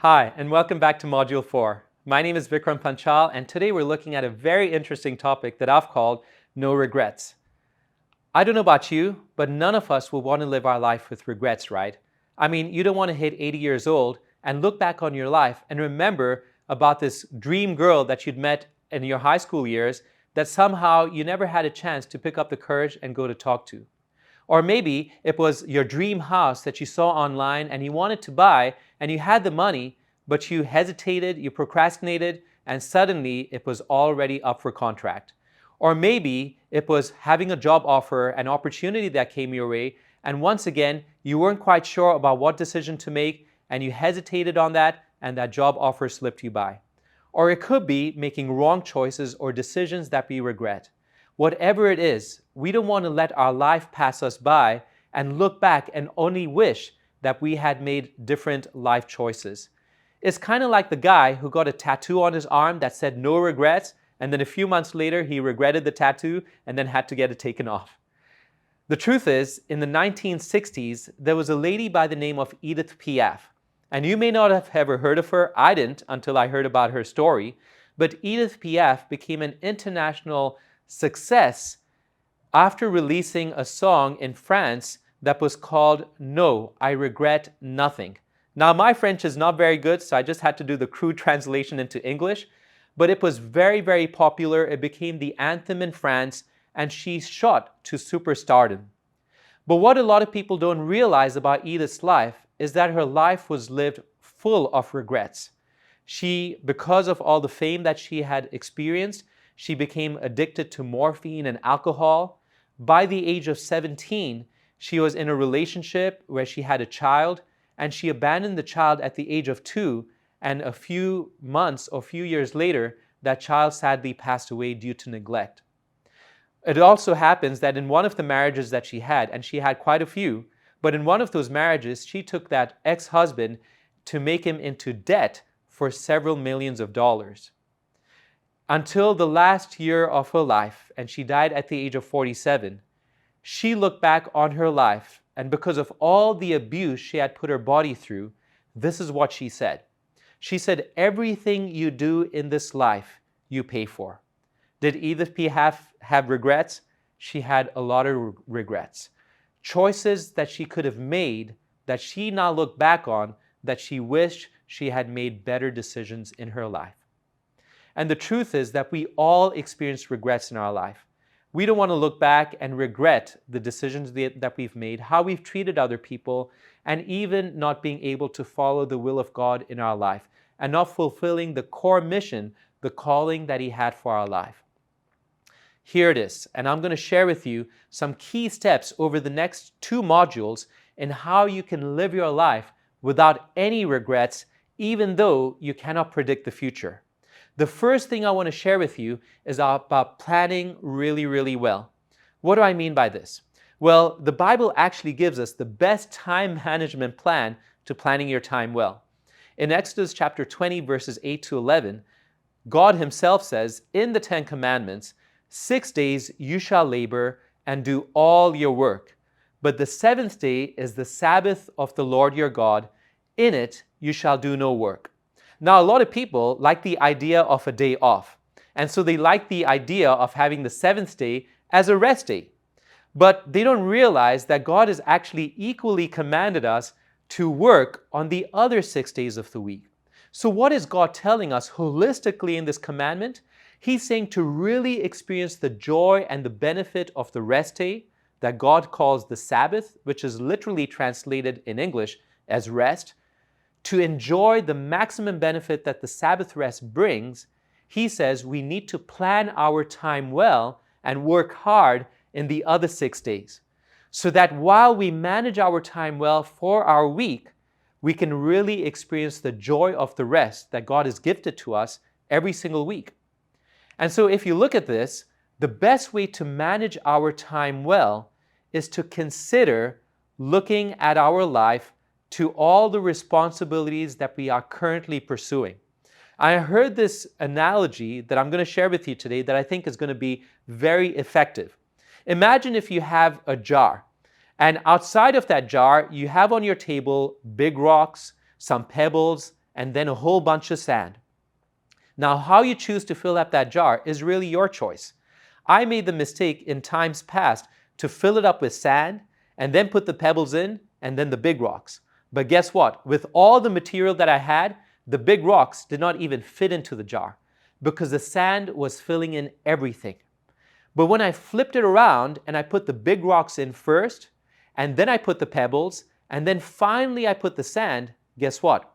Hi, and welcome back to Module 4. My name is Vikram Panchal, and today we're looking at a very interesting topic that I've called No Regrets. I don't know about you, but none of us will want to live our life with regrets, right? I mean, you don't want to hit 80 years old and look back on your life and remember about this dream girl that you'd met in your high school years that somehow you never had a chance to pick up the courage and go to talk to. Or maybe it was your dream house that you saw online and you wanted to buy and you had the money, but you hesitated, you procrastinated, and suddenly it was already up for contract. Or maybe it was having a job offer, an opportunity that came your way, and once again, you weren't quite sure about what decision to make and you hesitated on that and that job offer slipped you by. Or it could be making wrong choices or decisions that we regret. Whatever it is, we don't want to let our life pass us by and look back and only wish that we had made different life choices. It's kind of like the guy who got a tattoo on his arm that said no regrets, and then a few months later he regretted the tattoo and then had to get it taken off. The truth is, in the 1960s, there was a lady by the name of Edith Piaf. And you may not have ever heard of her. I didn't until I heard about her story. But Edith Piaf became an international success after releasing a song in France that was called No, I Regret Nothing. Now, my French is not very good, so I just had to do the crude translation into English, but it was very, very popular. It became the anthem in France, and she shot to superstardom. But what a lot of people don't realize about Edith's life is that her life was lived full of regrets. She, because of all the fame that she had experienced, she became addicted to morphine and alcohol. By the age of 17, she was in a relationship where she had a child, and she abandoned the child at the age of 2, and a few months or few years later, that child sadly passed away due to neglect. It also happens that in one of the marriages that she had, and she had quite a few, but in one of those marriages, she took that ex-husband to make him into debt for several millions of dollars. Until the last year of her life, and she died at the age of 47, she looked back on her life, and because of all the abuse she had put her body through, this is what she said. She said, everything you do in this life, you pay for. Did Edith Piaf have regrets? She had a lot of regrets. Choices that she could have made that she now looked back on that she wished she had made better decisions in her life. And the truth is that we all experience regrets in our life. We don't want to look back and regret the decisions that we've made, how we've treated other people, and even not being able to follow the will of God in our life and not fulfilling the core mission, the calling that He had for our life. Here it is, and I'm going to share with you some key steps over the next 2 modules in how you can live your life without any regrets, even though you cannot predict the future. The first thing I want to share with you is about planning really, really well. What do I mean by this? Well, the Bible actually gives us the best time management plan to planning your time well. In Exodus chapter 20, verses 8 to 11, God Himself says, in the 10 Commandments, 6 days you shall labor and do all your work. But the 7th day is the Sabbath of the Lord your God. In it you shall do no work. Now, a lot of people like the idea of a day off. And so they like the idea of having the 7th day as a rest day. But they don't realize that God has actually equally commanded us to work on the other 6 days of the week. So what is God telling us holistically in this commandment? He's saying to really experience the joy and the benefit of the rest day that God calls the Sabbath, which is literally translated in English as rest. To enjoy the maximum benefit that the Sabbath rest brings, He says we need to plan our time well and work hard in the other 6 days, so that while we manage our time well for our week, we can really experience the joy of the rest that God has gifted to us every single week. And so if you look at this, the best way to manage our time well is to consider looking at our life to all the responsibilities that we are currently pursuing. I heard this analogy that I'm going to share with you today that I think is going to be very effective. Imagine if you have a jar, and outside of that jar, you have on your table big rocks, some pebbles, and then a whole bunch of sand. Now, how you choose to fill up that jar is really your choice. I made the mistake in times past to fill it up with sand and then put the pebbles in and then the big rocks. But guess what? With all the material that I had, the big rocks did not even fit into the jar because the sand was filling in everything. But when I flipped it around and I put the big rocks in first, and then I put the pebbles, and then finally I put the sand, guess what?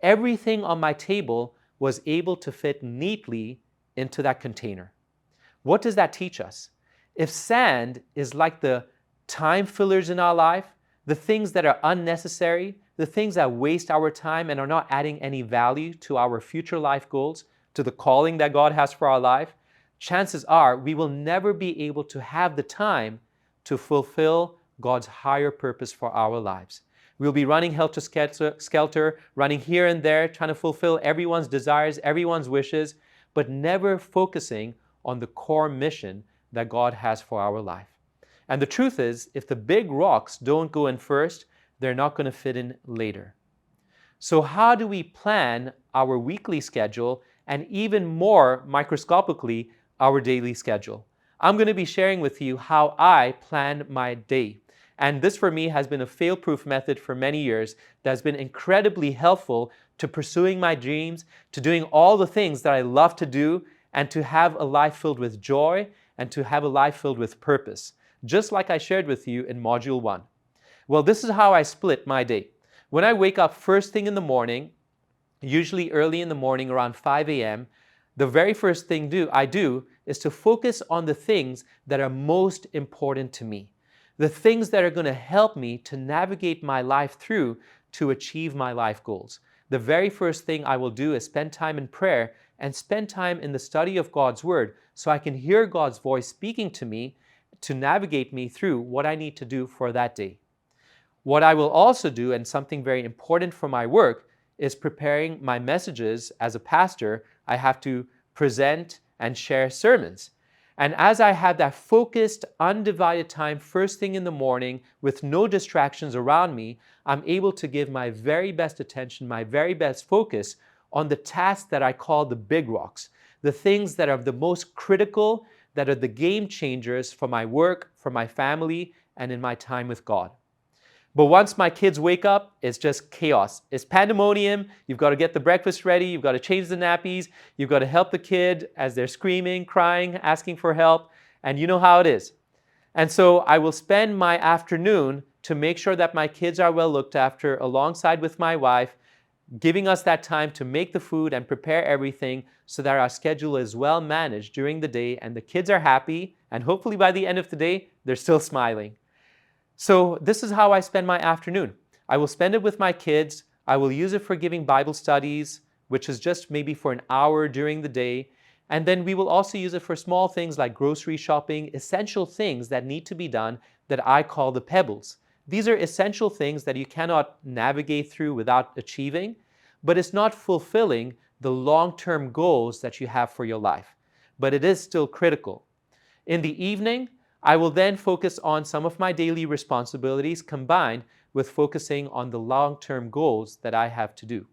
Everything on my table was able to fit neatly into that container. What does that teach us? If sand is like the time fillers in our life, the things that are unnecessary, the things that waste our time and are not adding any value to our future life goals, to the calling that God has for our life, chances are we will never be able to have the time to fulfill God's higher purpose for our lives. We'll be running helter-skelter, running here and there, trying to fulfill everyone's desires, everyone's wishes, but never focusing on the core mission that God has for our life. And the truth is, if the big rocks don't go in first, they're not going to fit in later. So how do we plan our weekly schedule and even more microscopically, our daily schedule? I'm going to be sharing with you how I plan my day. And this for me has been a fail-proof method for many years that has been incredibly helpful to pursuing my dreams, to doing all the things that I love to do, and to have a life filled with joy and to have a life filled with purpose, just like I shared with you in Module 1. Well, this is how I split my day. When I wake up first thing in the morning, usually early in the morning around 5 a.m., the very first thing I do is to focus on the things that are most important to me, the things that are going to help me to navigate my life through to achieve my life goals. The very first thing I will do is spend time in prayer and spend time in the study of God's Word so I can hear God's voice speaking to me to navigate me through what I need to do for that day. What I will also do, and something very important for my work, is preparing my messages. As a pastor, I have to present and share sermons. And as I have that focused, undivided time first thing in the morning with no distractions around me, I'm able to give my very best attention, my very best focus on the tasks that I call the big rocks, the things that are the most critical, that are the game changers for my work, for my family, and in my time with God. But once my kids wake up, it's just chaos. It's pandemonium. You've got to get the breakfast ready. You've got to change the nappies. You've got to help the kid as they're screaming, crying, asking for help. And you know how it is. And so I will spend my afternoon to make sure that my kids are well looked after alongside with my wife, giving us that time to make the food and prepare everything so that our schedule is well managed during the day and the kids are happy. And hopefully by the end of the day, they're still smiling. So this is how I spend my afternoon. I will spend it with my kids. I will use it for giving Bible studies, which is just maybe for an hour during the day. And then we will also use it for small things like grocery shopping, essential things that need to be done that I call the pebbles. These are essential things that you cannot navigate through without achieving, but it's not fulfilling the long-term goals that you have for your life. But it is still critical. In the evening, I will then focus on some of my daily responsibilities combined with focusing on the long-term goals that I have to do.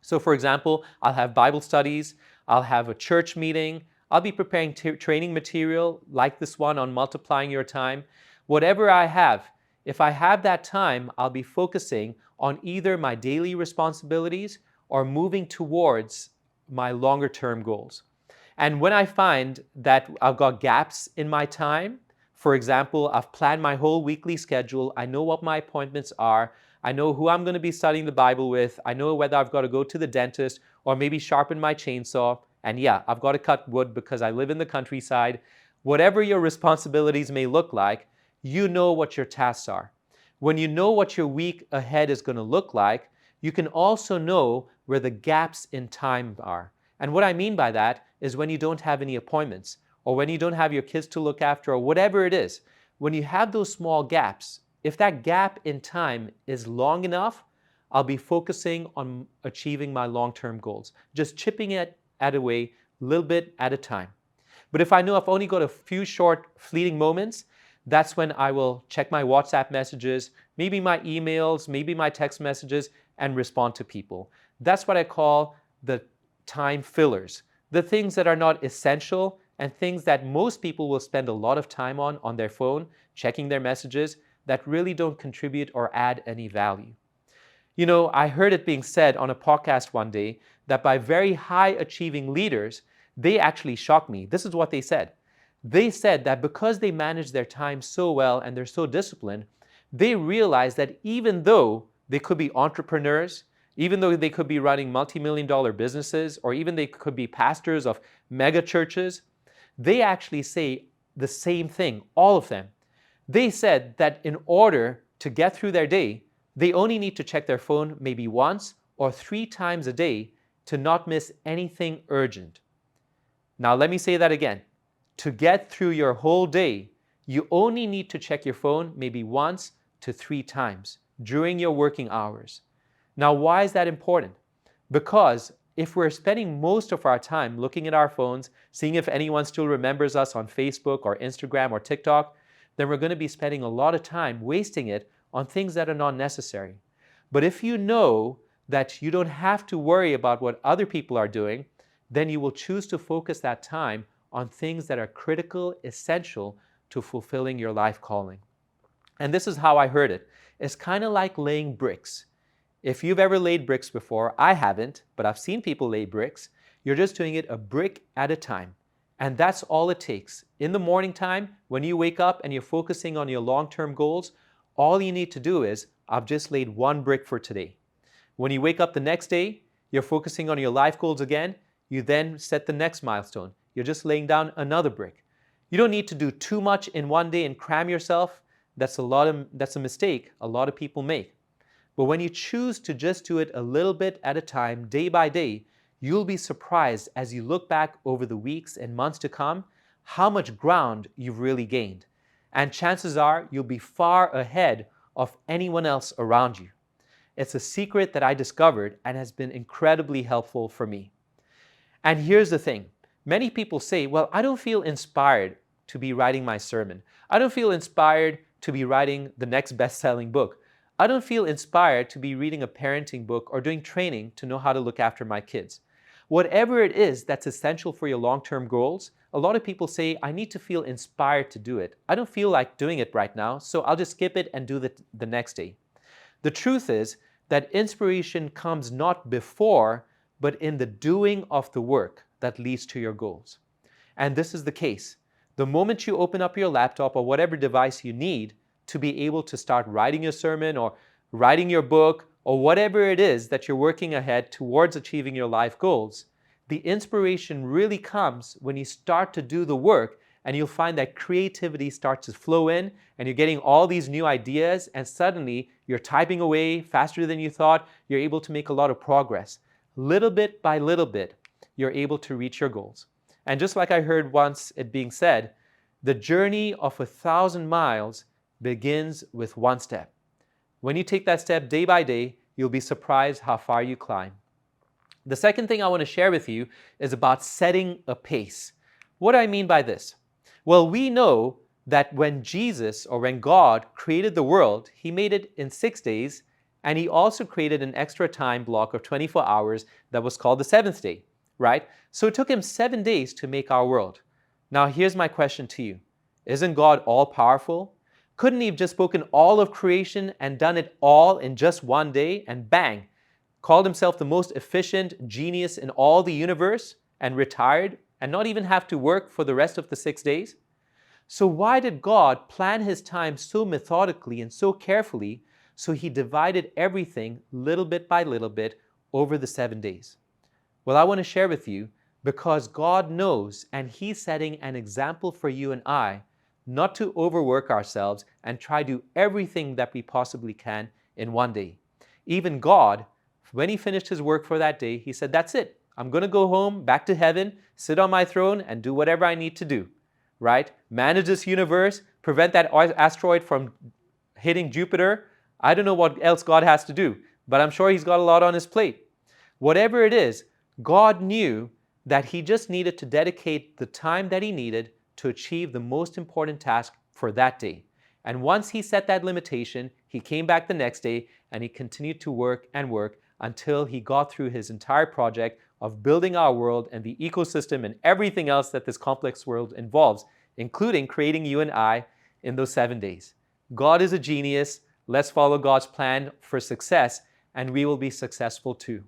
So for example, I'll have Bible studies, I'll have a church meeting, I'll be preparing training material like this one on multiplying your time. Whatever I have, if I have that time, I'll be focusing on either my daily responsibilities or moving towards my longer-term goals. And when I find that I've got gaps in my time, for example, I've planned my whole weekly schedule. I know what my appointments are. I know who I'm going to be studying the Bible with. I know whether I've got to go to the dentist or maybe sharpen my chainsaw. And yeah, I've got to cut wood because I live in the countryside. Whatever your responsibilities may look like, you know what your tasks are. When you know what your week ahead is going to look like, you can also know where the gaps in time are. And what I mean by that is when you don't have any appointments, or when you don't have your kids to look after, or whatever it is, when you have those small gaps, if that gap in time is long enough, I'll be focusing on achieving my long-term goals, just chipping it away a little bit at a time. But if I know I've only got a few short, fleeting moments, that's when I will check my WhatsApp messages, maybe my emails, maybe my text messages, and respond to people. That's what I call the time fillers, the things that are not essential and things that most people will spend a lot of time on their phone, checking their messages, that really don't contribute or add any value. You know, I heard it being said on a podcast one day that by very high achieving leaders, they actually shocked me. This is what they said. They said that because they manage their time so well and they're so disciplined, they realized that even though they could be entrepreneurs, even though they could be running multi-million-dollar businesses, or even they could be pastors of mega churches, they actually say the same thing, all of them. They said that in order to get through their day, they only need to check their phone maybe once or 3 times a day to not miss anything urgent. Now let me say that again. To get through your whole day, you only need to check your phone maybe once to 3 times during your working hours. Now, why is that important? Because if we're spending most of our time looking at our phones, seeing if anyone still remembers us on Facebook or Instagram or TikTok, then we're going to be spending a lot of time wasting it on things that are not necessary. But if you know that you don't have to worry about what other people are doing, then you will choose to focus that time on things that are critical, essential to fulfilling your life calling. And this is how I heard it. It's kind of like laying bricks. If you've ever laid bricks before, I haven't, but I've seen people lay bricks. You're just doing it a brick at a time. And that's all it takes. In the morning time, when you wake up and you're focusing on your long-term goals, all you need to do is, I've just laid 1 brick for today. When you wake up the next day, you're focusing on your life goals again. You then set the next milestone. You're just laying down another brick. You don't need to do too much in one day and cram yourself. That's a mistake a lot of people make. But when you choose to just do it a little bit at a time, day by day, you'll be surprised as you look back over the weeks and months to come, how much ground you've really gained. And chances are you'll be far ahead of anyone else around you. It's a secret that I discovered and has been incredibly helpful for me. And here's the thing. Many people say, well, I don't feel inspired to be writing my sermon. I don't feel inspired to be writing the next best-selling book. I don't feel inspired to be reading a parenting book or doing training to know how to look after my kids. Whatever it is that's essential for your long-term goals, a lot of people say, I need to feel inspired to do it. I don't feel like doing it right now, so I'll just skip it and do it the next day. The truth is that inspiration comes not before, but in the doing of the work that leads to your goals. And this is the case. The moment you open up your laptop or whatever device you need to be able to start writing your sermon or writing your book or whatever it is that you're working ahead towards achieving your life goals, the inspiration really comes when you start to do the work, and you'll find that creativity starts to flow in and you're getting all these new ideas, and suddenly you're typing away faster than you thought. You're able to make a lot of progress. Little bit by little bit, you're able to reach your goals. And just like I heard once it being said, the journey of 1,000 miles begins with 1 step. When you take that step day by day, you'll be surprised how far you climb. The second thing I want to share with you is about setting a pace. What do I mean by this? Well, we know that when Jesus or when God created the world, He made it in 6 days, and He also created an extra time block of 24 hours that was called the 7th day, right? So it took Him 7 days to make our world. Now here's my question to you. Isn't God all-powerful? Couldn't He have just spoken all of creation and done it all in just 1 day and bang, called Himself the most efficient genius in all the universe and retired and not even have to work for the rest of the 6 days? So why did God plan His time so methodically and so carefully so He divided everything little bit by little bit over the 7 days? Well, I want to share with you because God knows, and He's setting an example for you and I not to overwork ourselves and try to do everything that we possibly can in 1 day. Even God, when He finished His work for that day, He said, that's it. I'm going to go home, back to heaven, sit on my throne and do whatever I need to do, right? Manage this universe, prevent that asteroid from hitting Jupiter. I don't know what else God has to do, but I'm sure He's got a lot on His plate. Whatever it is, God knew that He just needed to dedicate the time that He needed to achieve the most important task for that day. And once he set that limitation, he came back the next day and he continued to work and work until he got through his entire project of building our world and the ecosystem and everything else that this complex world involves, including creating you and I in those 7 days. God is a genius. Let's follow God's plan for success, and we will be successful too.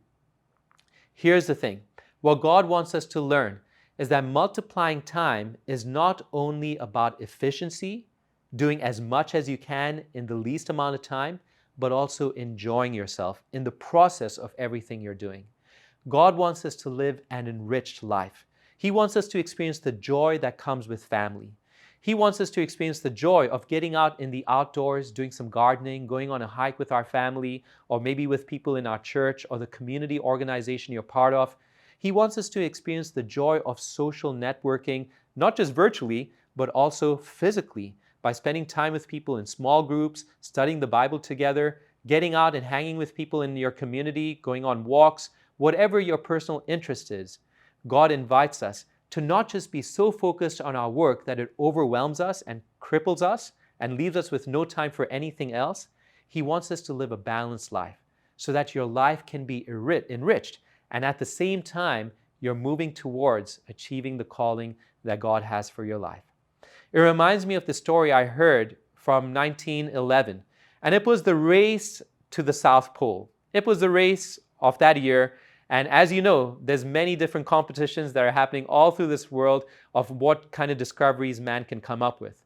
Here's the thing. What God wants us to learn is that multiplying time is not only about efficiency, doing as much as you can in the least amount of time, but also enjoying yourself in the process of everything you're doing. God wants us to live an enriched life. He wants us to experience the joy that comes with family. He wants us to experience the joy of getting out in the outdoors, doing some gardening, going on a hike with our family, or maybe with people in our church or the community organization you're part of. He wants us to experience the joy of social networking, not just virtually, but also physically, by spending time with people in small groups, studying the Bible together, getting out and hanging with people in your community, going on walks, whatever your personal interest is. God invites us to not just be so focused on our work that it overwhelms us and cripples us and leaves us with no time for anything else. He wants us to live a balanced life so that your life can be enriched, and at the same time, you're moving towards achieving the calling that God has for your life. It reminds me of the story I heard from 1911, and it was the race to the South Pole. It was the race of that year, and as you know, there's many different competitions that are happening all through this world of what kind of discoveries man can come up with.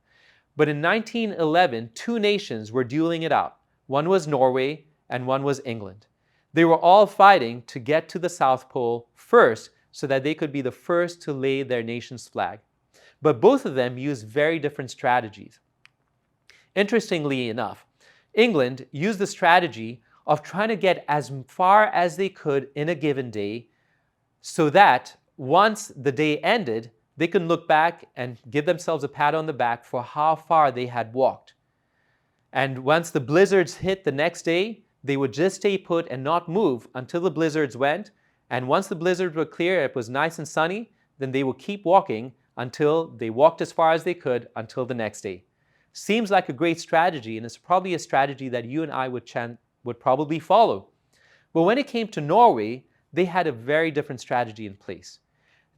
But in 1911, two nations were dueling it out. One was Norway and one was England. They were all fighting to get to the South Pole first so that they could be the first to lay their nation's flag. But both of them used very different strategies. Interestingly enough, England used the strategy of trying to get as far as they could in a given day so that once the day ended, they could look back and give themselves a pat on the back for how far they had walked. And once the blizzards hit the next day, they would just stay put and not move until the blizzards went. And once the blizzards were clear, it was nice and sunny, then they would keep walking until they walked as far as they could until the next day. Seems like a great strategy, and it's probably a strategy that you and I would probably follow. But when it came to Norway, they had a very different strategy in place.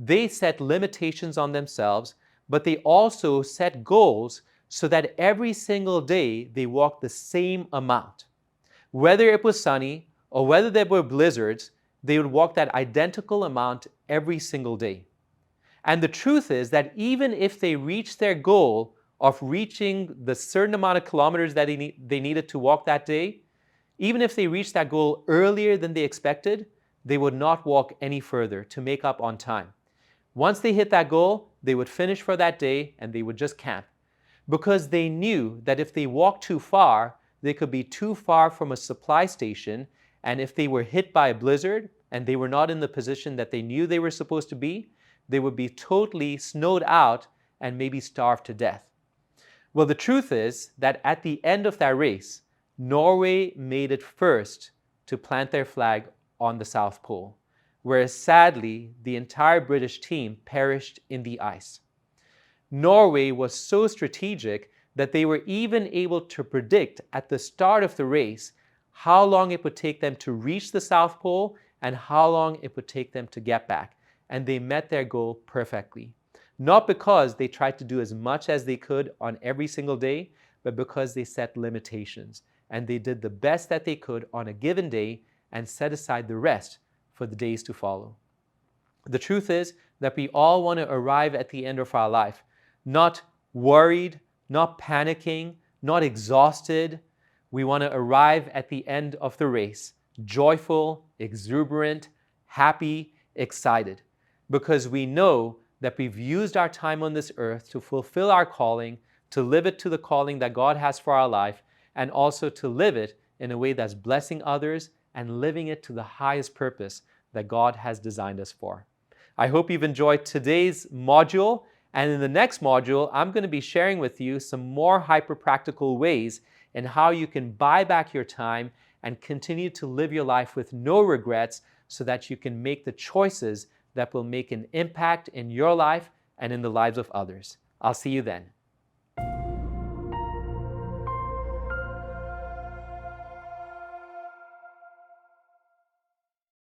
They set limitations on themselves, but they also set goals so that every single day they walked the same amount. Whether it was sunny or whether there were blizzards, they would walk that identical amount every single day. And the truth is that even if they reached their goal of reaching the certain amount of kilometers that they needed to walk that day, even if they reached that goal earlier than they expected, they would not walk any further to make up on time. Once they hit that goal, they would finish for that day and they would just camp, because they knew that if they walked too far, they could be too far from a supply station, and if they were hit by a blizzard and they were not in the position that they knew they were supposed to be, they would be totally snowed out and maybe starved to death. Well, the truth is that at the end of that race, Norway made it first to plant their flag on the South Pole, whereas sadly, the entire British team perished in the ice. Norway was so strategic that they were even able to predict at the start of the race how long it would take them to reach the South Pole and how long it would take them to get back. And they met their goal perfectly. Not because they tried to do as much as they could on every single day, but because they set limitations. And they did the best that they could on a given day and set aside the rest for the days to follow. The truth is that we all want to arrive at the end of our life, not worried, not panicking, not exhausted. We want to arrive at the end of the race, joyful, exuberant, happy, excited, because we know that we've used our time on this earth to fulfill our calling, to live it to the calling that God has for our life, and also to live it in a way that's blessing others and living it to the highest purpose that God has designed us for. I hope you've enjoyed today's module, and in the next module, I'm going to be sharing with you some more hyper-practical ways in how you can buy back your time and continue to live your life with no regrets so that you can make the choices that will make an impact in your life and in the lives of others. I'll see you then.